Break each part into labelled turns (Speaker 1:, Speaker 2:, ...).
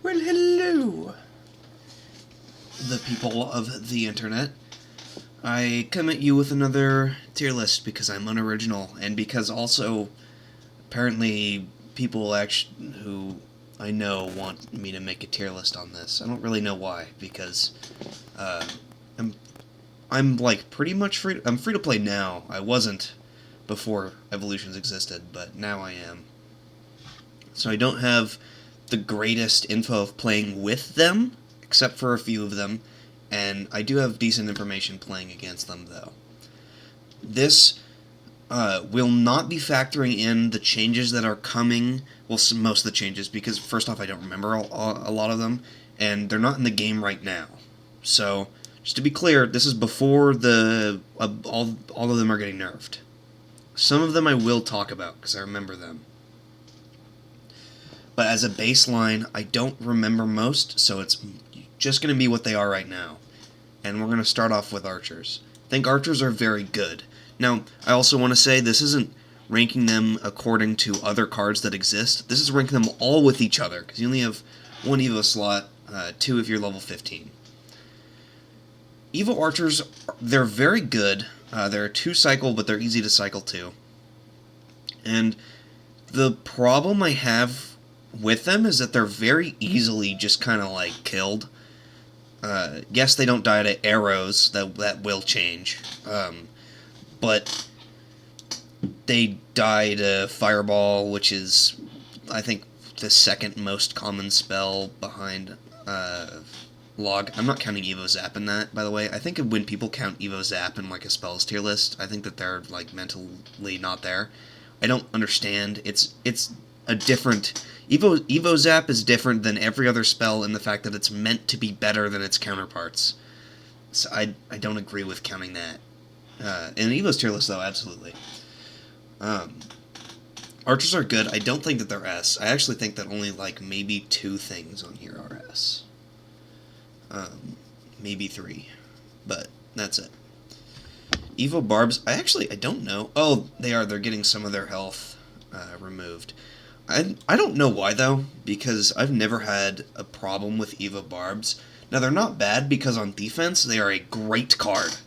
Speaker 1: Well, hello, the people of the internet. I come at you with another tier list because I'm unoriginal, and because also, apparently, people who I know want me to make a tier list on this. I don't really know why, because uh, I'm I'm like pretty much free. I'm free to play now. I wasn't before Evolutions existed, but now I am. So I don't have the greatest info of playing with them, except for a few of them, and I do have decent information playing against them, though. This will not be factoring in the changes that are coming. Well, most of the changes, because first off, I don't remember a lot of them, and they're not in the game right now. So, just to be clear, this is before the all of them are getting nerfed. Some of them I will talk about because I remember them. But as a baseline, I don't remember most, so it's just going to be what they are right now. And we're going to start off with archers. I think archers are very good. Now, I also want to say this isn't ranking them according to other cards that exist. This is ranking them all with each other, because you only have one Evo slot, 2 if you're level 15. Evo archers, they're very good. They're a 2-cycle, but they're easy to cycle too. And the problem I have with them is that they're very easily just kind of like killed. Yes, they don't die to arrows, that will change. But they die to Fireball, which is, I think, the second most common spell behind Log. I'm not counting Evo Zap in that, by the way. I think when people count Evo Zap in like a spells tier list, I think that they're like mentally not there. I don't understand. It's a different... Evo Zap is different than every other spell in the fact that it's meant to be better than its counterparts. So I don't agree with counting that. In Evo's tier list, though, absolutely. Archers are good. I don't think that they're S. I actually think that only, like, maybe 2 things on here are S. Maybe 3. But that's it. Evo Barbs, I don't know. Oh, they are. They're getting some of their health removed. I don't know why, though, because I've never had a problem with Evo Barbs. Now, they're not bad because on defense, they are a great card.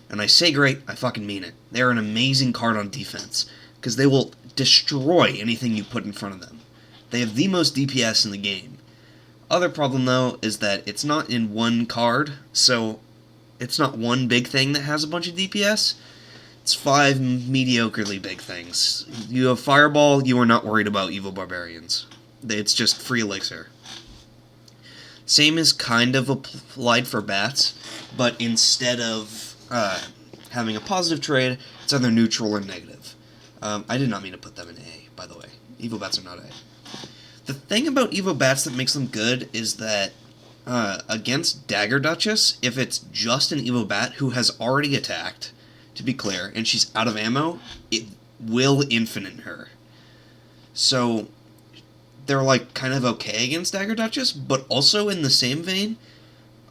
Speaker 1: And I say great, I fucking mean it. They're an amazing card on defense, because they will destroy anything you put in front of them. They have the most DPS in the game. Other problem, though, is that it's not in one card, so it's not one big thing that has a bunch of DPS. It's 5 mediocrely big things. You have Fireball, you are not worried about Evil Barbarians. It's just free elixir. Same is kind of applied for bats, but instead of having a positive trade, it's either neutral or negative. I did not mean to put them in A, by the way. Evo Bats are not A. The thing about Evo Bats that makes them good is that against Dagger Duchess, if it's just an Evo Bat who has already attacked, to be clear, and she's out of ammo, it will infinite her. So they're like kind of okay against Dagger Duchess, but also in the same vein,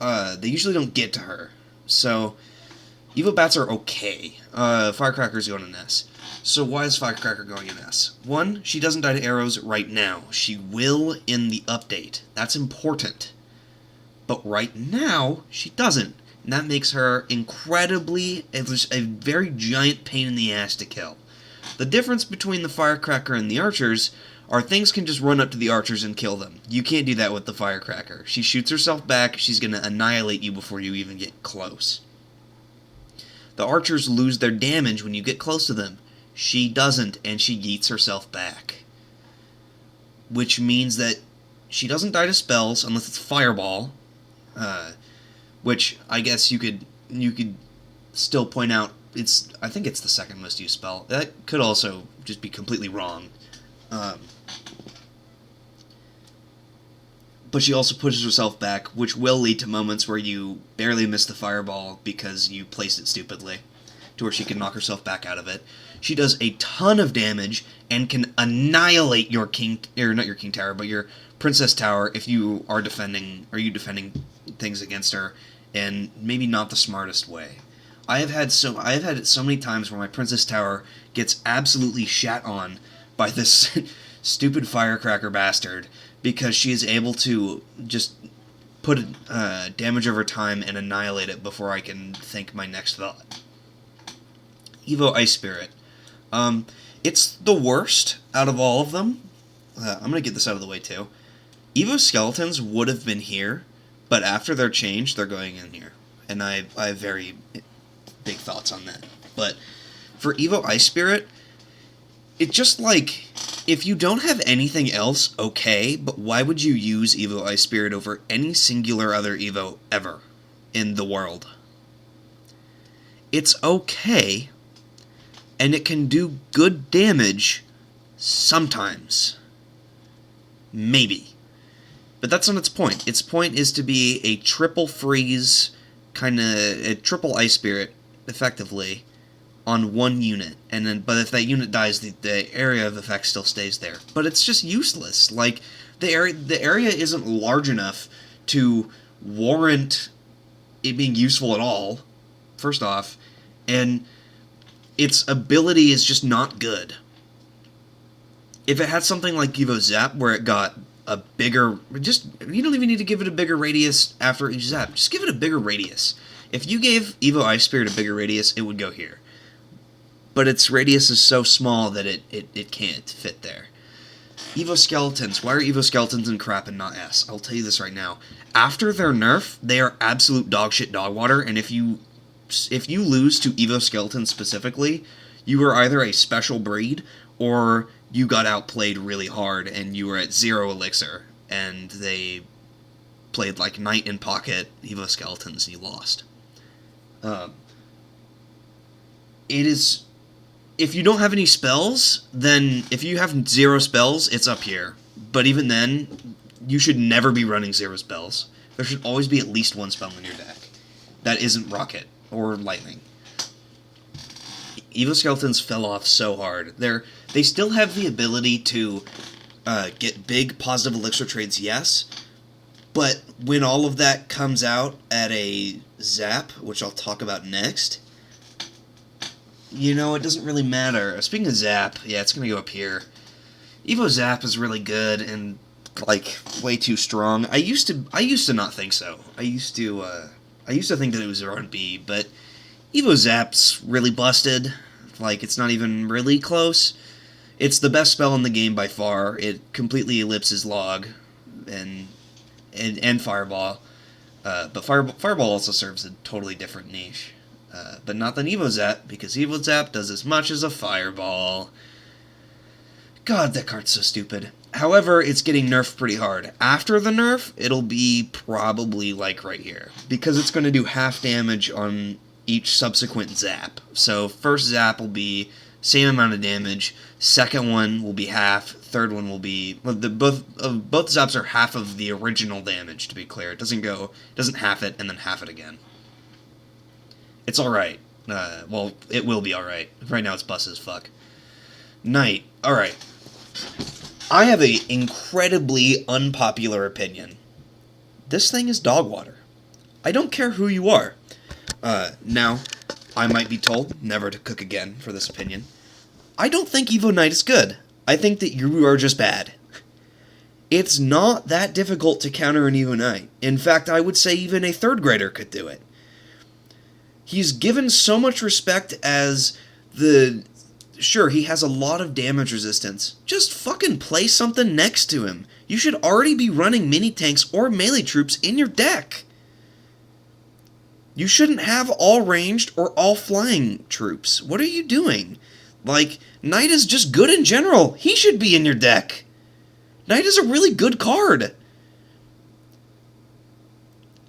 Speaker 1: they usually don't get to her. So Evo Bats are okay. Firecracker's going in S. So why is Firecracker going in S? 1, she doesn't die to arrows right now. She will in the update. That's important. But right now, she doesn't. And that makes her incredibly, a very giant pain in the ass to kill. The difference between the Firecracker and the archers are things can just run up to the archers and kill them. You can't do that with the Firecracker. She shoots herself back, she's going to annihilate you before you even get close. The archers lose their damage when you get close to them. She doesn't, and she yeets herself back. Which means that she doesn't die to spells unless it's Fireball, which I guess you could still point out I think it's the second most used spell. That could also just be completely wrong. But she also pushes herself back, which will lead to moments where you barely miss the Fireball because you placed it stupidly, to where she can knock herself back out of it. She does a ton of damage and can annihilate your not your King Tower, but your Princess Tower if you are defending things against her, and maybe not the smartest way. I have had it so many times where my Princess Tower gets absolutely shat on by this stupid Firecracker bastard because she is able to just put damage over time and annihilate it before I can think my next thought. Evo Ice Spirit. It's the worst out of all of them. I'm going to get this out of the way too. Evo Skeletons would have been here, but after their change, they're going in here. And I have very big thoughts on that. But for Evo Ice Spirit, it just like, if you don't have anything else, okay, but why would you use Evo Ice Spirit over any singular other Evo ever in the world? It's okay, and it can do good damage sometimes. Maybe. But that's not its point. Its point is to be a triple freeze, a triple Ice Spirit, effectively, on one unit. And then, but if that unit dies, the area of effect still stays there. But it's just useless. Like, the area isn't large enough to warrant it being useful at all, first off, and its ability is just not good. If it had something like Evo Zap, where it got a bigger... you don't even need to give it a bigger radius after each zap. Just give it a bigger radius. If you gave Evo Ice Spirit a bigger radius, it would go here. But its radius is so small that it can't fit there. Evo Skeletons. Why are Evo Skeletons in crap and not S? I'll tell you this right now. After their nerf, they are absolute dogshit dog water, and if you lose to Evo Skeletons specifically, you are either a special breed, or you got outplayed really hard, and you were at 0 elixir, and they played like Knight in Pocket Evo Skeletons, and you lost. It is... if you don't have any spells, then if you have 0 spells, it's up here. But even then, you should never be running 0 spells. There should always be at least 1 spell in your deck. That isn't Rocket or Lightning. Evo Skeletons fell off so hard. They still have the ability to get big positive elixir trades, yes. But when all of that comes out at a zap, which I'll talk about next... you know, it doesn't really matter. Speaking of Zap, yeah, it's going to go up here. Evo Zap is really good and, like, way too strong. I used to not think so. I used to think that it was R&B, but Evo Zap's really busted. Like, it's not even really close. It's the best spell in the game by far. It completely ellipses Log and Fireball. But Fireball also serves a totally different niche. But not than Evo Zap, because Evo Zap does as much as a Fireball. God, that card's so stupid. However, it's getting nerfed pretty hard. After the nerf, it'll be probably like right here, because it's going to do half damage on each subsequent zap. So first zap will be same amount of damage, second one will be half, third one will be... well, both zaps are half of the original damage, to be clear. It doesn't half it and then half it again. It's alright. Well, it will be alright. Right now it's bust as fuck. Knight. Alright. I have an incredibly unpopular opinion. This thing is dog water. I don't care who you are. Now, I might be told never to cook again for this opinion. I don't think Evo Knight is good. I think that you are just bad. It's not that difficult to counter an Evo Knight. In fact, I would say even a third grader could do it. He's given so much respect as the... sure, he has a lot of damage resistance. Just fucking play something next to him. You should already be running mini-tanks or melee troops in your deck. You shouldn't have all ranged or all flying troops. What are you doing? Like, Knight is just good in general. He should be in your deck. Knight is a really good card.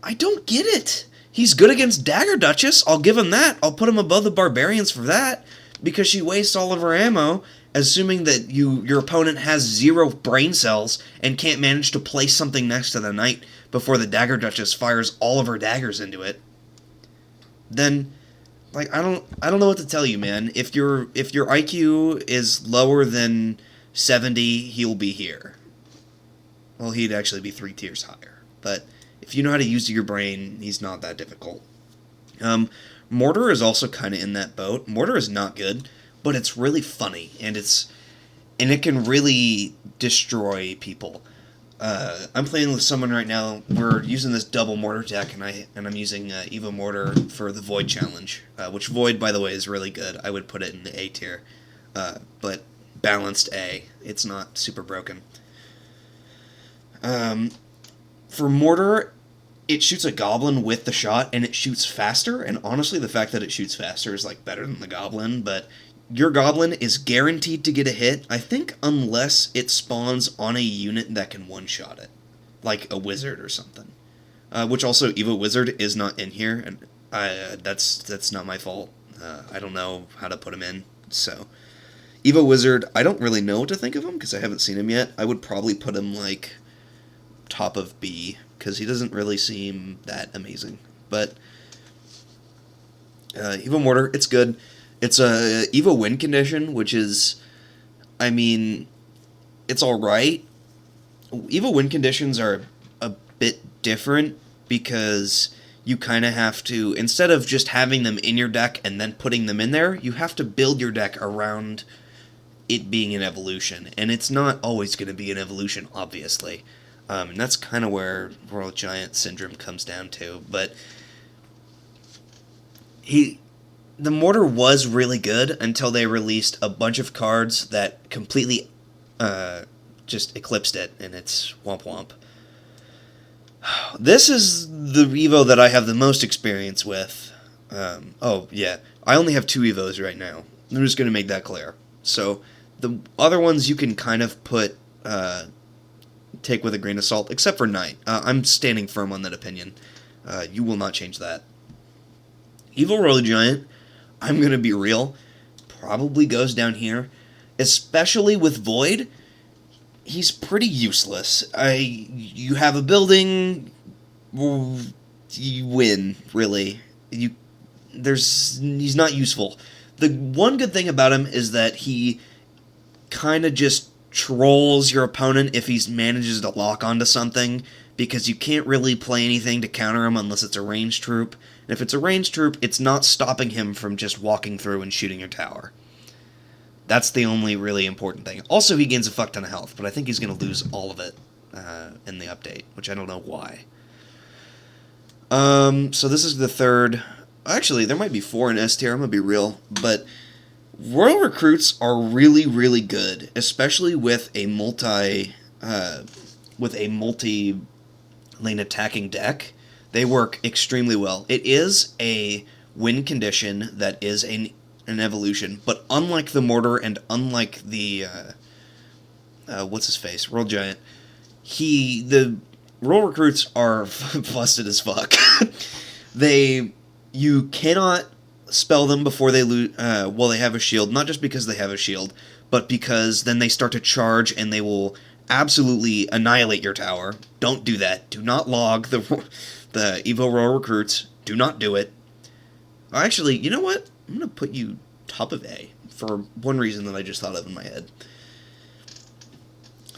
Speaker 1: I don't get it. He's good against Dagger Duchess. I'll give him that. I'll put him above the Barbarians for that. Because she wastes all of her ammo, assuming that your opponent has 0 brain cells and can't manage to place something next to the Knight before the Dagger Duchess fires all of her daggers into it. Then, like, I don't know what to tell you, man. If your IQ is lower than 70, he'll be here. Well, he'd actually be 3 tiers higher. But if you know how to use your brain, he's not that difficult. Mortar is also kind of in that boat. Mortar is not good, but it's really funny, and it can really destroy people. I'm playing with someone right now. We're using this double mortar deck, and I'm using Evo Mortar for the Void challenge, which Void, by the way, is really good. I would put it in the A tier, but balanced A. It's not super broken. For Mortar, it shoots a Goblin with the shot, and it shoots faster. And honestly, the fact that it shoots faster is like better than the Goblin, but your Goblin is guaranteed to get a hit, I think, unless it spawns on a unit that can one-shot it. Like a Wizard or something. Which also, Evo Wizard is not in here, and that's not my fault. I don't know how to put him in, so... Evo Wizard, I don't really know what to think of him, because I haven't seen him yet. I would probably put him, like, top of B, because he doesn't really seem that amazing. But, Evo Mortar, it's good. It's a Evo win condition, which is, I mean, it's alright. Evo win conditions are a bit different because you kind of have to, instead of just having them in your deck and then putting them in there, you have to build your deck around it being an evolution. And it's not always going to be an evolution, obviously. And that's kind of where Royal Giant Syndrome comes down to. But the Mortar was really good until they released a bunch of cards that completely just eclipsed it, and it's womp womp. This is the Evo that I have the most experience with. Oh, yeah. I only have 2 Evos right now. I'm just going to make that clear. So, the other ones you can kind of take with a grain of salt, except for Knight. I'm standing firm on that opinion. You will not change that. Evo Royal Giant, I'm going to be real, probably goes down here. Especially with Void, he's pretty useless. You have a building, you win, really. He's not useful. The one good thing about him is that he kind of just trolls your opponent if he manages to lock onto something, because you can't really play anything to counter him unless it's a ranged troop. And if it's a ranged troop, it's not stopping him from just walking through and shooting your tower. That's the only really important thing. Also, he gains a fuck ton of health, but I think he's going to lose all of it in the update, which I don't know why. So this is the third. Actually, there might be 4 in S tier, I'm going to be real. But Royal Recruits are really, really good, especially with a multi-lane attacking deck. They work extremely well. It is a win condition that is an evolution, but unlike the Mortar and unlike the what's-his-face, Royal Giant, the Royal Recruits are busted as fuck. You cannot spell them before they they have a shield, not just because they have a shield, but because then they start to charge and they will absolutely annihilate your tower. Don't do that. Do not log the Evo Royal Recruits. Do not do it. Actually, you know what? I'm going to put you top of A for one reason that I just thought of in my head.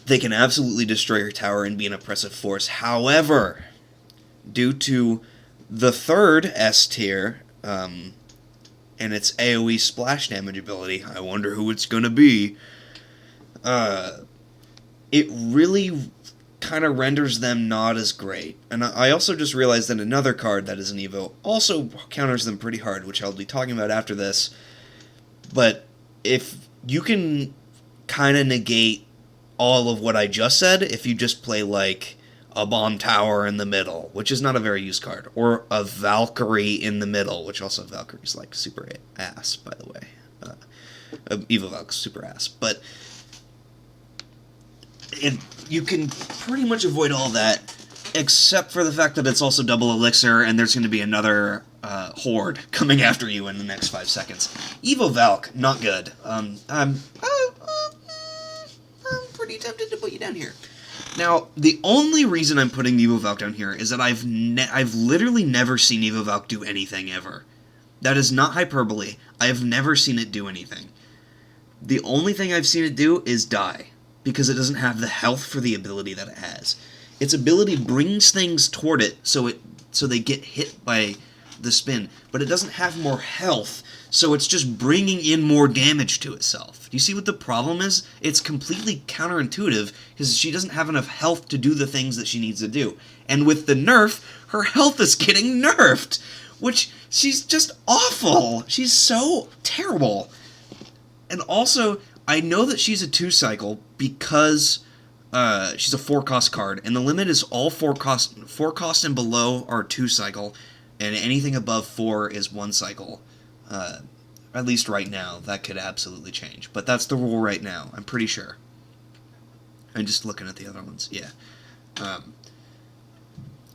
Speaker 1: They can absolutely destroy your tower and be an oppressive force. However, due to the third S tier, and its AoE splash damage ability, I wonder who it's going to be, it really kind of renders them not as great. And I also just realized that another card that is an Evo also counters them pretty hard, which I'll be talking about after this. But if you can kind of negate all of what I just said, if you just play like a Bomb Tower in the middle, which is not a very used card, or a Valkyrie in the middle, which also Valkyrie's like super ass, by the way. Evo Valk's super ass. But you can pretty much avoid all that, except for the fact that it's also double elixir, and there's going to be another horde coming after you in the next 5 seconds. Evo Valk, not good. I'm pretty tempted to put you down here. Now, the only reason I'm putting Evo Valk down here is that I've literally never seen Evo Valk do anything ever. That is not hyperbole. I have never seen it do anything. The only thing I've seen it do is die, because it doesn't have the health for the ability that it has. Its ability brings things toward it, so they get hit by the spin, but it doesn't have more health, so it's just bringing in more damage to itself. Do you see what the problem is? It's completely counterintuitive, because she doesn't have enough health to do the things that she needs to do. And with the nerf, her health is getting nerfed, which, she's just awful. She's so terrible. And also, I know that she's a 2-cycle because she's a 4-cost card, and the limit is all 4-cost. 4-cost and below are 2-cycle, and anything above 4 is 1-cycle. At least right now. That could absolutely change. But that's the rule right now, I'm pretty sure. I'm just looking at the other ones, yeah.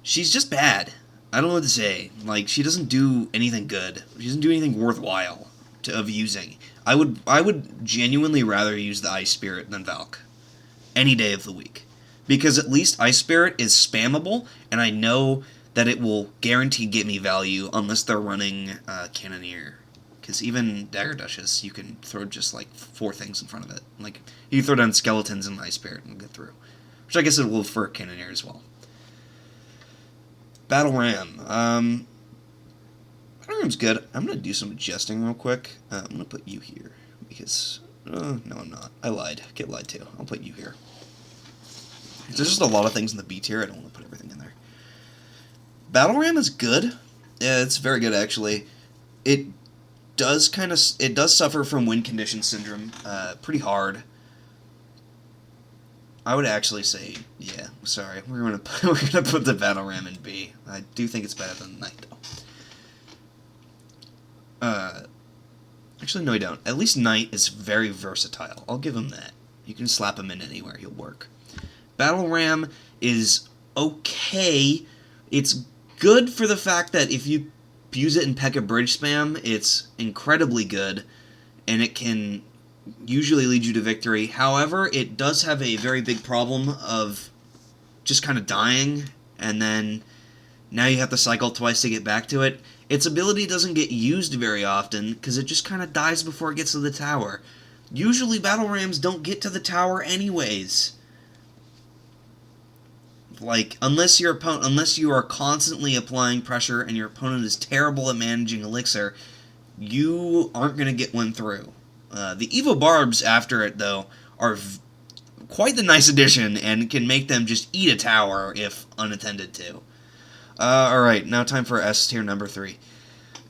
Speaker 1: She's just bad. I don't know what to say. Like, she doesn't do anything good. She doesn't do anything worthwhile of using. I would genuinely rather use the Ice Spirit than Valk. Any day of the week. Because at least Ice Spirit is spammable, and I know that it will guaranteed get me value unless they're running Cannoneer. Because even Dagger Duchess, you can throw just like 4 things in front of it. Like, you can throw down Skeletons and Ice Spirit and get through. Which I guess it will for Cannoneer as well. Battle Ram. Battle Ram's good. I'm going to do some adjusting real quick. I'm going to put you here. Because, no I'm not. I lied. Get lied to. I'll put you here. There's just a lot of things in the B tier. I don't want to put everything in there. Battle Ram is good. Yeah, it's very good actually. It does suffer from win condition syndrome pretty hard. I would actually say, yeah, sorry, we're gonna put the Battle Ram in B. I do think it's better than Knight though. Actually no I don't. At least Knight is very versatile. I'll give him that. You can slap him in anywhere, he'll work. Battle Ram is okay. It's good for the fact that if you use it in P.E.K.K.A. Bridge spam, it's incredibly good, and it can usually lead you to victory. However, it does have a very big problem of just kind of dying, and then now you have to cycle twice to get back to it. Its ability doesn't get used very often, because it just kind of dies before it gets to the tower. Usually Battle Rams don't get to the tower anyways. Like, unless you are constantly applying pressure and your opponent is terrible at managing Elixir, you aren't going to get one through. The Evo Barbs after it, though, are quite the nice addition and can make them just eat a tower if unattended to. Alright, now time for S tier number 3.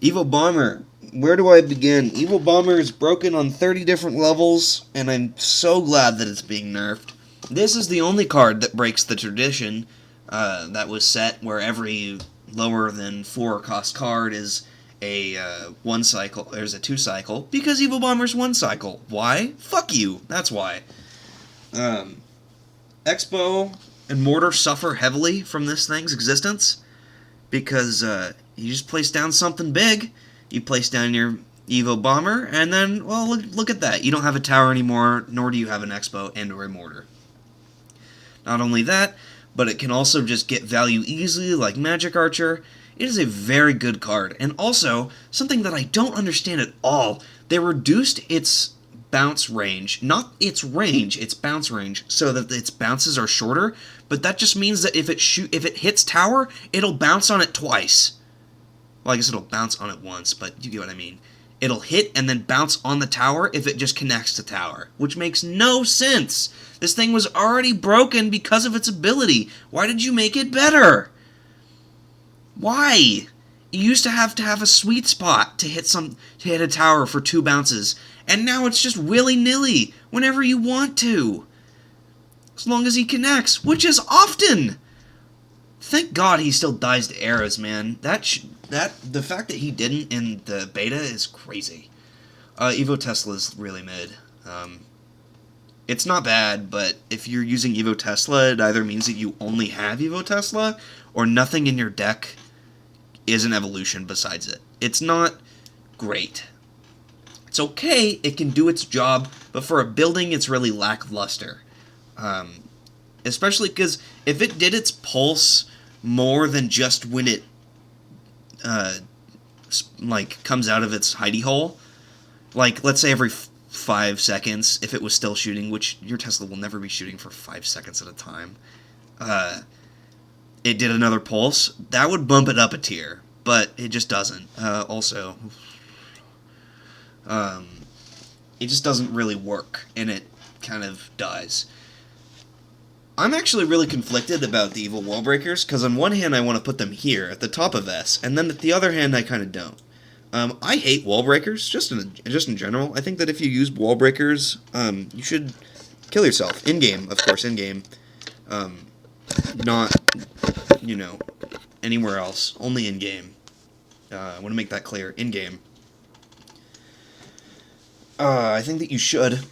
Speaker 1: Evo Bomber. Where do I begin? Evo Bomber is broken on 30 different levels, and I'm so glad that it's being nerfed. This is the only card that breaks the tradition that was set where every lower than 4-cost card is a 1-cycle. There's a 2-cycle because Evo Bomber's 1-cycle. Why? Fuck you. That's why. Expo and Mortar suffer heavily from this thing's existence because you just place down something big. You place down your Evo Bomber, and then, well, look at that. You don't have a tower anymore, nor do you have an Expo and or a Mortar. Not only that, but it can also just get value easily, like Magic Archer. It is a very good card. And also, something that I don't understand at all, they reduced its bounce range. Not its range, its bounce range, so that its bounces are shorter, but that just means that if it hits tower, it'll bounce on it twice. Well, I guess it'll bounce on it once, but you get what I mean. It'll hit and then bounce on the tower if it just connects to tower, which makes no sense. This thing was already broken because of its ability. Why did you make it better? Why? You used to have a sweet spot to hit a tower for 2 bounces, and now it's just willy-nilly whenever you want to. As long as he connects, which is often. Thank God he still dies to arrows, man. The fact that he didn't in the beta is crazy. Evo Tesla's really mid. It's not bad, but if you're using Evo Tesla, it either means that you only have Evo Tesla, or nothing in your deck is an evolution besides it. It's not great. It's okay, it can do its job, but for a building, it's really lackluster. Especially because if it did its pulse more than just when it comes out of its hidey hole, like let's say every 5 seconds, if it was still shooting, which your Tesla will never be shooting for 5 seconds at a time, it did another pulse, that would bump it up a tier. but it just doesn't. It just doesn't really work, and it kind of dies. I'm actually really conflicted about the evil wall breakers, because on one hand I want to put them here, at the top of S, and then at the other hand I kind of don't. I hate wall breakers, just in general. I think that if you use wall breakers, you should kill yourself. In-game, of course, in-game. Not, anywhere else. Only in-game. I want to make that clear. In-game. I think that you should.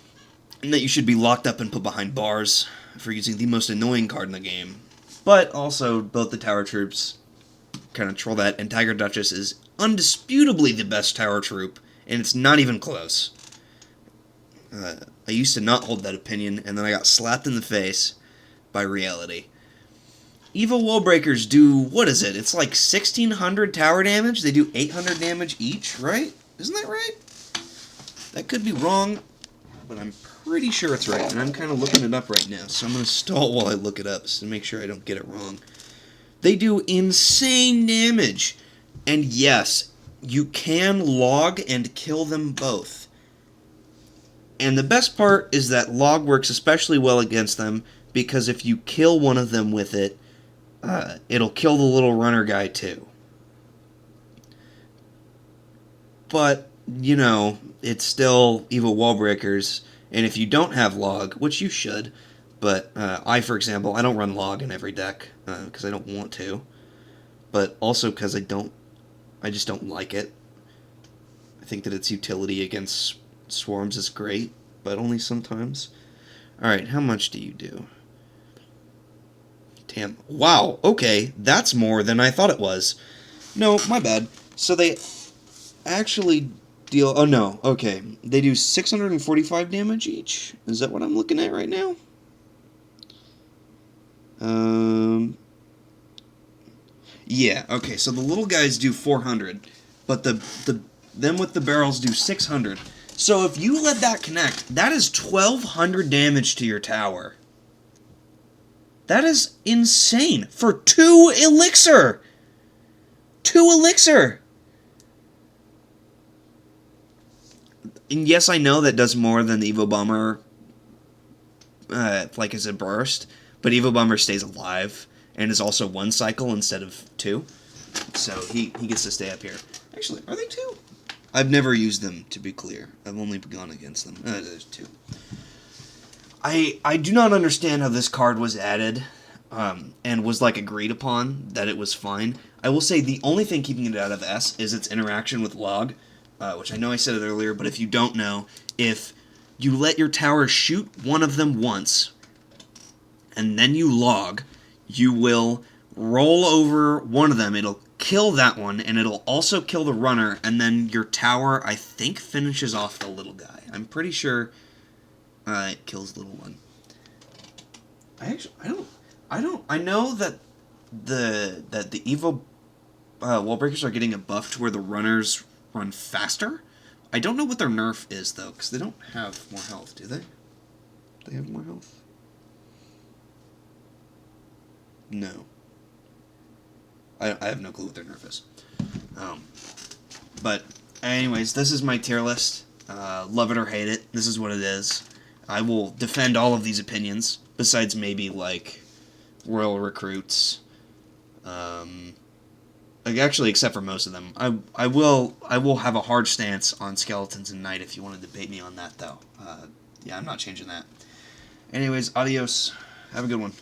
Speaker 1: And that you should be locked up and put behind bars for using the most annoying card in the game. But also, both the tower troops kind of troll that, and Tiger Duchess is undisputably the best tower troop, and it's not even close. I used to not hold that opinion, and then I got slapped in the face by reality. Evil wall breakers do, what is it? It's like 1,600 tower damage? They do 800 damage each, right? Isn't that right? That could be wrong, but I'm pretty sure it's right, and I'm kind of looking it up right now, so I'm going to stall while I look it up to make sure I don't get it wrong. They do insane damage, and yes, you can log and kill them both. And the best part is that log works especially well against them, because if you kill one of them with it, it'll kill the little runner guy too. But, it's still evil wall breakers, and if you don't have log, which you should, but I, for example, I don't run log in every deck, because I don't want to, but also because I just don't like it. I think that its utility against swarms is great, but only sometimes. Alright, how much do you do? Damn. Wow, okay, that's more than I thought it was. No, my bad. So they actually deal... Oh, no, okay. They do 645 damage each? Is that what I'm looking at right now? Yeah, okay, so the little guys do 400, but them with the barrels do 600. So if you let that connect, that is 1,200 damage to your tower. That is insane for 2 elixir! 2 elixir! And yes, I know that does more than the Evo Bomber, like as a burst, but Evo Bomber stays alive, and is also 1 cycle instead of 2. So he gets to stay up here. Actually, are they 2? I've never used them, to be clear. I've only gone against them. There's 2. I do not understand how this card was added, and was, agreed upon, that it was fine. I will say the only thing keeping it out of S is its interaction with log, which I know I said it earlier, but if you don't know, if you let your tower shoot one of them once, and then you log, you will roll over one of them, it'll kill that one, and it'll also kill the runner, and then your tower, I think, finishes off the little guy. I'm pretty sure it kills the little one. I know that the Evo wall breakers are getting a buff to where the runners run faster. I don't know what their nerf is, though, because they don't have more health, do they? Do they have more health? No. I have no clue what their nerf is. But, anyways, this is my tier list. Love it or hate it, this is what it is. I will defend all of these opinions, besides maybe, Royal Recruits. Actually, except for most of them. I will have a hard stance on Skeletons and Knight if you want to debate me on that, though. Yeah, I'm not changing that. Anyways, adios. Have a good one.